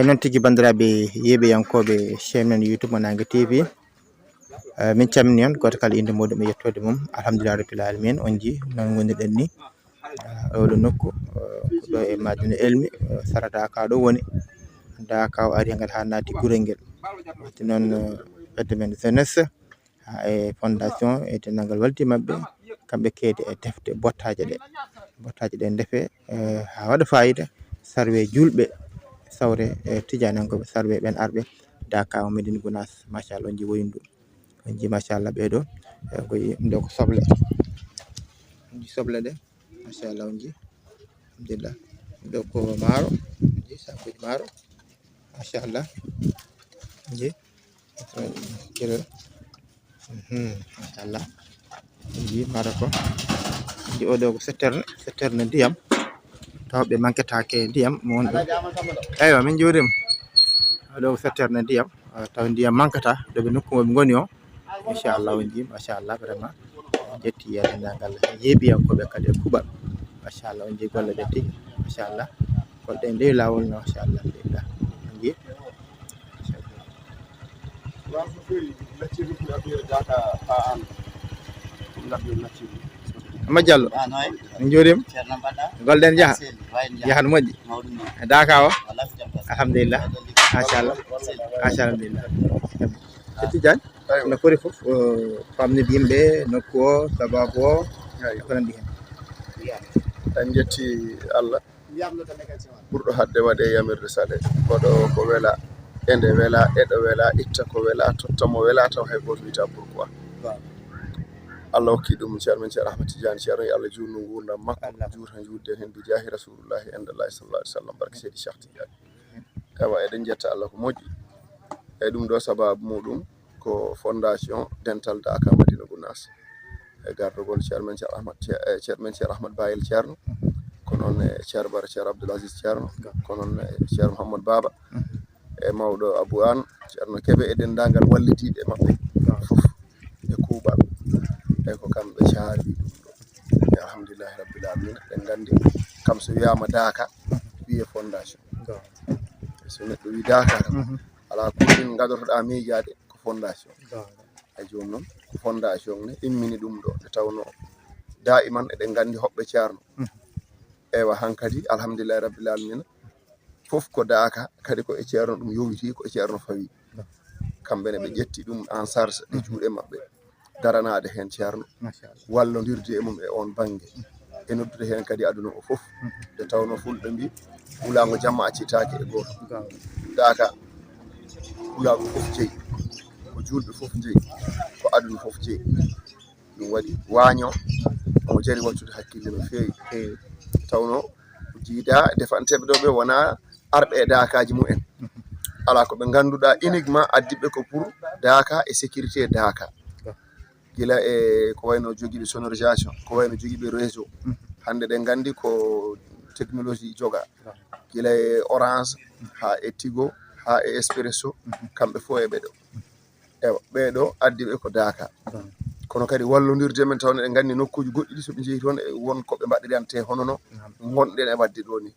non tigi bandiraɓe yeɓeyankoɓe chaîne men YouTube Mo Nangue TV min calmini on goto kala inde muɗum e yettode mum alhamdulillah rabbil alamin on ji non gonirɗen ni oɗo nokku ɗo e Madina Elmi Sara Daka ɗo woni Daka o ari ngal ha natti Gurel Guel watti noon fedde men jeunesse ha e fondation e dendagal walti mabɓe kamɓe keede e defte bottaje ɗe deefe ha waɗa fayida sarwe julɓe sawre tidianankoɓe sarwe ɓen arɓe Daka o Médine Gounass machallah on ji woyndu on ji machallah ɓeɗo koye ɗum ɗo ko soble on ji soble ɗe machallah on ji alhamdulillah ɗo ko maaro on ji sakuji maaro machallah on ji kilo machallah on ji maaro ko on ji oɗo ko setterne ndiyam tawɓe manquetake ndiyam mo won ɗo eywa min jurima oɗo ko setterne ndiyam taw ndiyam mankata ɗoɓe nokku moɓe goni o inchallah on ji machallah vraiment jetti dendagal yeeɓiyankoɓe kadi e kuuɓal machallah on ji golle ɗe tigui machallah golɗe ndewi lawol no machallah alhamdulillah on ji Amma Diallo min jurima golɗen jahan moƴƴi Daka o alhamdulillah machallah alhamdulillah Tidiane no foti foof famnide yimɓe nokku o sababu o ko nandi hen en jetti Allah ɓurɗo hadde waɗe yamirde saɗe koɗo ko wela ende wela eɗo wela itta ko wela totta mo wela taw hay goto wita pourquoi Allah hokki ɗum ceerno men ceerno Ahmed Tidiane ceerno yo Allah jurno gurdam makko juuta juutde hen bi jahi rasulullahi endallahi sallallahu alaihi wasallam barke seydi Cheikh Tidiane ewa eɗen jetta Allah ko moƴƴi e ɗum ɗo sababu muɗum ko fondation dental Daka Madina Gounass e gardugol ceerno men ceerno Ahmad Bayel ceerno ko noon e ceerno Bara ceerno Abdoul Aziz ceerno ko noon e ceerno Mouhamadou Baba e mawɗo Abou An ceerno Kebe e dendagal wallitiɓe mabɓe fof e kuuɓal e ko kamɓe caari ɗum ɗo e alhamdulillahi rabbil alamin en gandi kam so wiyama Daka wiye fondation so neɗɗo wi Daka ala kuɗin gadotoɗa miijade ko fondation e joni noon ko fondation ne immini ɗum ɗo nde tawno daiman eɗen gandi hoɓɓe ceerno ewa hankkadi alhamdulillahi rabbil alamin fof ko Daka kadi ko e ceerno ɗum yowiti ko e ceerno fawi kamɓene ɓe ƴetti ɗum en charge ɗe juuɗe mabɓe daranade hen ceerno wallodirde e mum e on banggue e noddude hen kadi aduna o fof nde tawno fulɓe mbi wulago jamma accitake e goto Daka wulago fof jeeyi ko julɓe fof jeeyi ko aduna fof jeeyi ɗum waɗi waño omo jari wattude hakkille no fewi tawno jiida defanteɓe ɗo ɓe wona arɓe e Dakaji mumen ala ko ɓe ganduɗa uniquement addiɓe ko pour Daka e sécurité Daka gila e ko wayno joguiɓe sonorisation ko wayno joguiɓe réseau hande ɗen gandi ko technologie joga gila e Orange ha e Tigo ha e Expresso kamɓe fo e ɓeɗo ewa ɓeɗo addiɓe ko Daka kono kadi wallodirde men tawno ɗen gandi nokkuji goɗɗi ɗi soɓe jeeyi toon e won koɓe mbaɗirante hono no gonɗen e wadde ɗo ni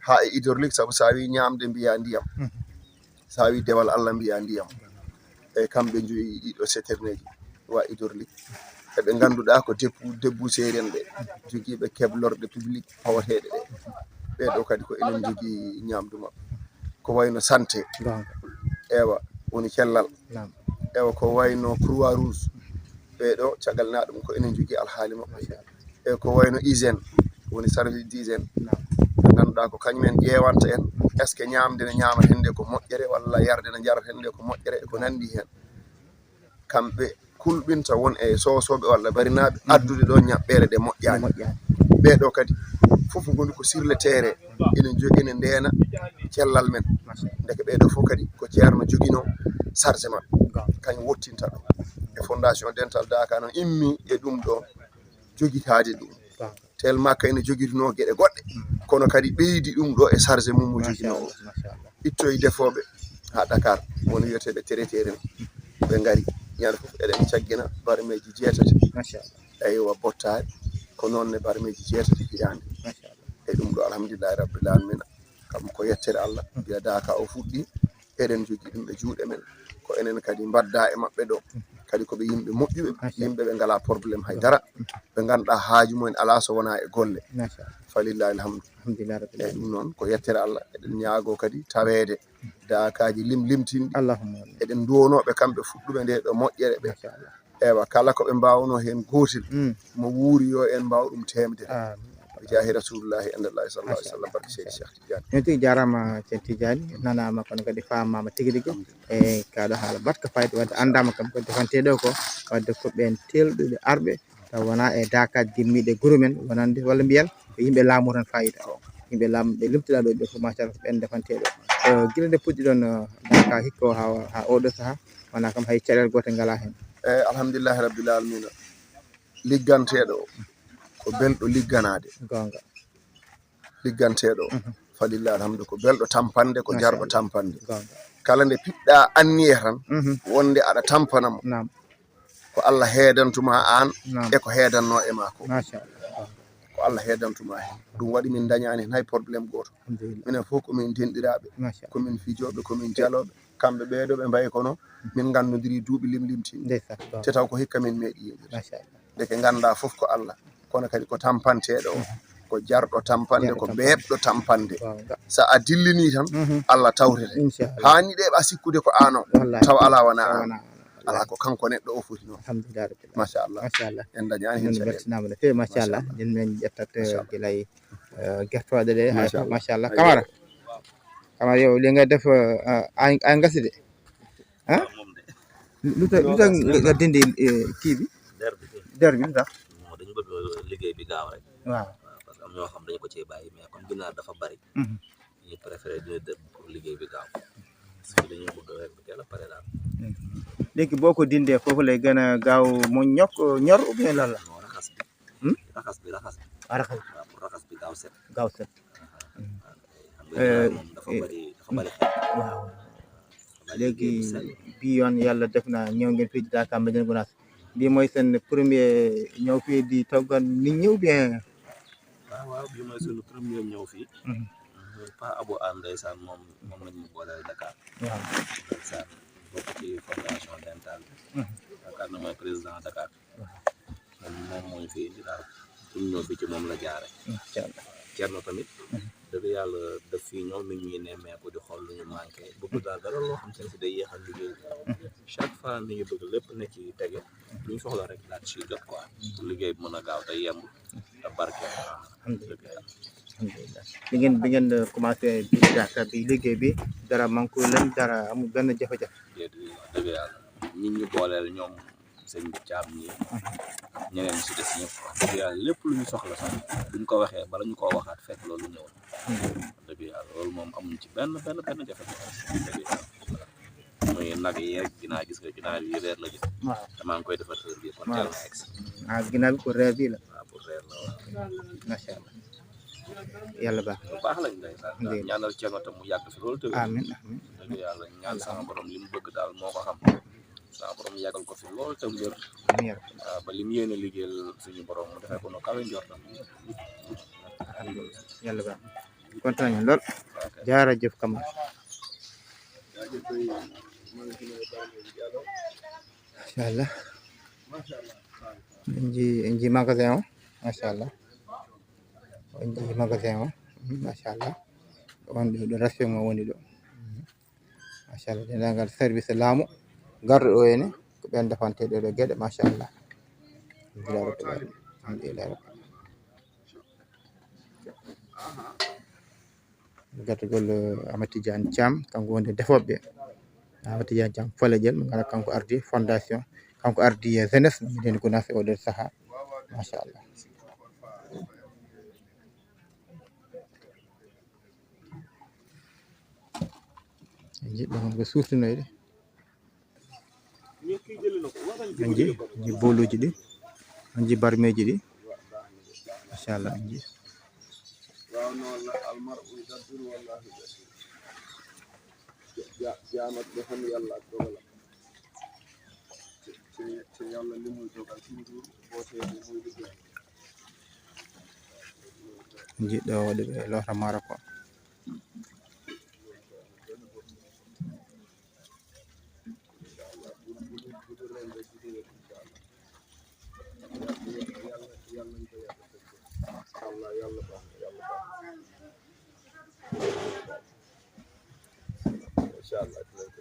ha e hydraulique saabu sa wi ñamde mbiya ndiyam sa wi dewal Allah mbiya ndiyam e kamɓe joyi ɗiɗo seterneji wa hydraulique eɓe ganduɗa ko debbu séri en ɓe joguiɓe keblorde public pawateɗe ɗe ɓeɗo kadi ko enen jogui ñamdu mabɓe ko wayno santé ewa woni cellal ewa ko wayno croix rouge ɓeɗo caggal na ɗum ko enen jogui alhaali mabɓe e ko wayno hygiène woni service d'hygiène ɓe ganduɗa ko kañumen ƴewanta en est ce que ñamde ne ñamata hende ko moƴƴere walla yarde ne jarata hende ko moƴƴere e ko nandi hen kamɓe kulɓinta won e sosoɓe walla barinaɓe addude ɗo ñaɓɓere ɗe moƴƴani ɓeɗo kadi foof goni ko sur le terrain enen jogi ene ndena cellal men deke ɓeɗo fof kadi ko ceerno joguino charge mabɓe kañum wottinta ɗum e fondation dental Daka noon immi e ɗum ɗo joguitade ɗum tellement kayne joguituno gueɗe goɗɗe kono kadi ɓeydi ɗum ɗo e charge mum mo joguino o ittoye defoɓe ha Dakar woni wiyeteɓe traiteur en ɓe gari ñande foof eɗen caggina barmeji 6 eywa bottari ko noon ne barmeji 6 hitande e ɗum ɗo alhamdulillahi rabbil alamin kam ko yettere Allah biya daka o fuɗɗi eɗen jogi ɗum e juuɗe men ko enen kadi mbadda e maɓɓe ɗo kadi koɓe yimɓe moƴƴuɓe yimɓe ɓe ngala probléme haydara ɓe ganduɗa haaju mumen ala so wona e golle falillahi alhamdu eyyi ɗum noon ko yettere Allah eɗen ñaago kadi tawede dakaji limtinɗi eɗen duwonoɓe kamɓe fuɗɗuɓe nde ɗo moƴƴere ɓe ewa kala koɓe mbawno hen gotel mo wuuri yo en mbaw ɗum temde jahi rasulullahi endallahi sallallahu alaihi wasallam barke Seydi Cheikh Tidiane en tigi jarama Cheikh Tidiane nanama kono kadi famama tigui rigui e kaɗo haala batka fayida wadde andama kam ko defanteɗo ko wadde ko ɓen telɗuɓe arɓe taw wona e dakaji gimmiɗe guure men wonande walla mbiyen ko yimɓe laamu tan fayida yimɓe laamu ɓe limtiɗa ɗo ɓe fof machallah ko ɓen defanteɗo guila nde puɗɗi ɗon daka hikka ha oɗo saaha wona kam hay caɗele gotel ngala hen eyyi alhamdulillahi rabbil alamina ligganteɗo ko belɗo ligganade gonga ligganteɗo falillahi alhamdu ko belɗo tampande ko jarɗo tampande kala nde piɗɗa anniye tan wonde aɗa tampanamo ko Allah heedantuma an e ko heedanno e ma ko ko Allah heedantuma hen ɗum waɗi min dañani hen hay probléme goto minen fof komin denɗiraɓe komin fijoɓe komin jaloɓe kamɓe ɓeɗo ɓe mbayi kono min gandodiri duuɓi limtimɗi te taw ko hikka min meeɗi yimɓe deke ganda foof ko Allah kono kadi ko tampanteɗo o ko jarɗo tampande ko beɓɗo tampande sa a dillini tan Allah tawrete hani ɗe ɓa sikkude ko an o taw ala wona an ala ko kanko neɗɗo o foti noon machallah en dañani hen beltanama no fewi machallah nden min ƴettat guilay guertoɗe ɗe hay machallah Camara yo li nga def ay ngasi de luta nga dindi kii bi der bi ndax dañu bëgg liggéey bi gaaw rek waaw parce que am ñoo xam dañu ko cee bàyyi mais comme ginaar dafa bari ñu préféré dina dëbb pour liggéey bi gaaw parce que dañu bëgg rek bi teel a pare daal léegi boo ko dindee foofu lay gën a gaaw mu ñor ou bien lan la raxas bi raxas bi waaw pour raxas bi gaaw set set moom dafa bari waaw léegi bii yoon yàlla def na ñëw ngeen fii di Dakar Médina Gounass bii mooy seen premier ñëw fii di toggal nit ñi ou bien waaw bii mooy sunu premier ñëw fii Pa Abou Anne ndeysaan moom lañ ñu booleel Dakar waaw ndeysaan bokk ci fondation dentale Dakar na mooy président Dakar moom mooy fii indi daal suñu ñëw fii ci moom la jaare Cerno tamit dëgg yàlla def fii ñoom mi ñuy nemmeeku di xool lu ñu manqué bëgg daal dara loo xam seen si day yéexal liggéey chaque fois mi ngi bëgg lépp ne ci tege lu ñu soxla rek daal ci jot quoi liggéey bi mën a gaaw te yemb te barke alhamdulilah bi ngeen commencé bi Dakar bi liggéey bi dara manqué leen dara amul benn jafe-jafe dëgg yàlla ñi ñu booleel ñoom sëñ bi caam ñi ñeneen si des ñëpp dëgg yàlla lépp lu ñu soxla sax buñ ko waxee bala ñu koo waxaat fekk loolu ñëw dëgg yàlla loolu moom amuñ ci benn jafe-jafe dëgg yàlla muy nag yi rek ginnaaw gis nga ginnaaw yi reer la gis te maa ngi koy defar heure bi kon teel na egg ginnaaw bi pour reer bi la waaw pour reer la waaw macha allah yàlla baax bu baax lañ lay sax ñaanal Cerno tam mu yàgg fi loolu te amiin dëgg yàlla ñaan sama borom li mu bëgg daal moo ko xam sama borom yàggal ko fi loolu tam wér waaw ba li mu yéene liggéeyal suñu borom mu defee ko no kawe njortam alhamdulilah yàlla baax kontaan nañu lool jaarajëf Camara machallah en ji magasin o machallah en ji magasin o machallah wonde ɗo ration mo woni ɗo machallah dendagal service laamu garɗo ɗo ene ko ɓen defanteɗe ɗo gueɗe machallah alhamdulillah gatugol Amadou Tidiane Thiam kanko wonde defoɓe Amadou Tidiane Thiam Folejel mo gara kanko ardi fondation kanko ardi jeunesse Médina Gounass e oɗo saaha machallah jiɗɗo kon ko suftinoyde ji boluji ɗi ji barmeji ɗi machallah ji jiɗɗo waɗi ɓe lota maaro ko incha allah